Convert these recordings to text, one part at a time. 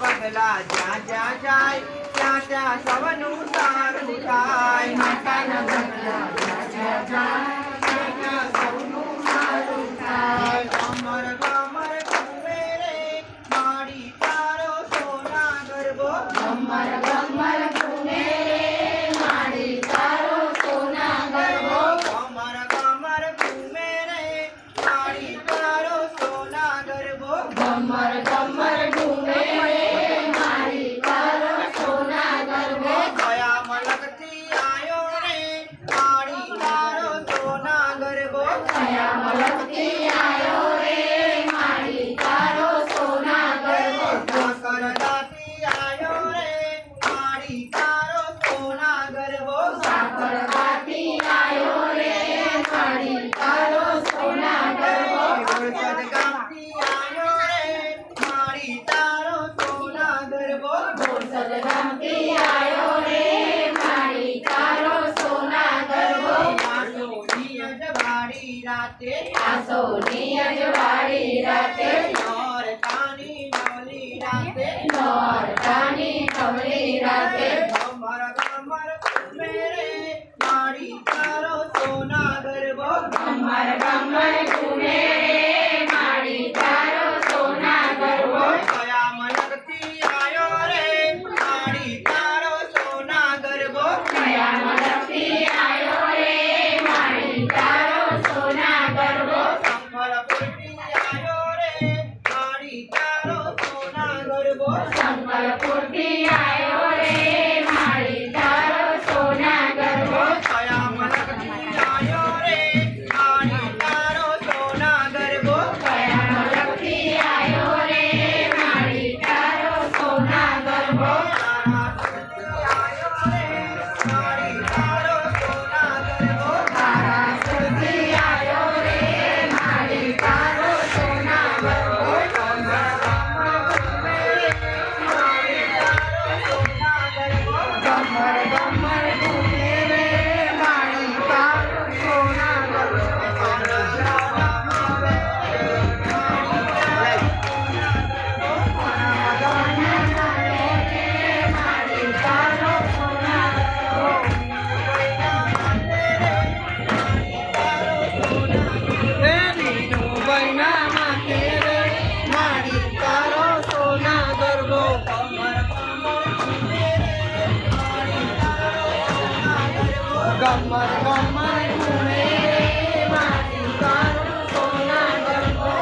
પગલા જ્યાં જ્યાં જાય ત્યાં ત્યાં સૌનું સારું થાય. માતાના પગલા જ્યાં જ્યાં જાય ત્યાં ત્યાં સૌનું સારું થાય. કમર કમર ઘૂમે રે માડી તારો સોના ગરબો. કમર કમર ઘૂમે રે માડી તારો સોના ગરબો. કમર કમર ઘૂમે રે માડી તારો સોના ગરબો. કમર કમર ઘૂમે સોની અજવાળી રાતે નોરતાની નવલી રાતે નોરતાની નવલી રાતે કમર કમર ઘૂમે રે માડી તારો સોના ગરબો. કમર કમર ઘૂમે રે માડી તારો સોના ગરબો. કયા મલકથી આયો રે માડી તારો સોના ગરબો. કયા મલકથી આયો રે માડી તારો સોના ગરબો. સંબલપુરથી આયો રે માડી તારો સોના ગરબો. કયા મલકથી આયો રે માડી તારો સોના ગરબો. કયા મલકથી આયો રે માડી તારો સોના ગરબો. તારાસુરથી આયો રે માડી તારો સોના ગરબો. ગમર ગમર ઘૂમે રે માડી તારો સોના ગરબો. માડી તારો સોના ગરબો. બૈના માથે રે માડી તારો સોના ગરબો. કમર કમર ઘૂમે રે માડી તારો સોના ગરબો.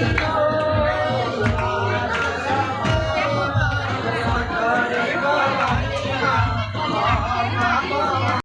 તો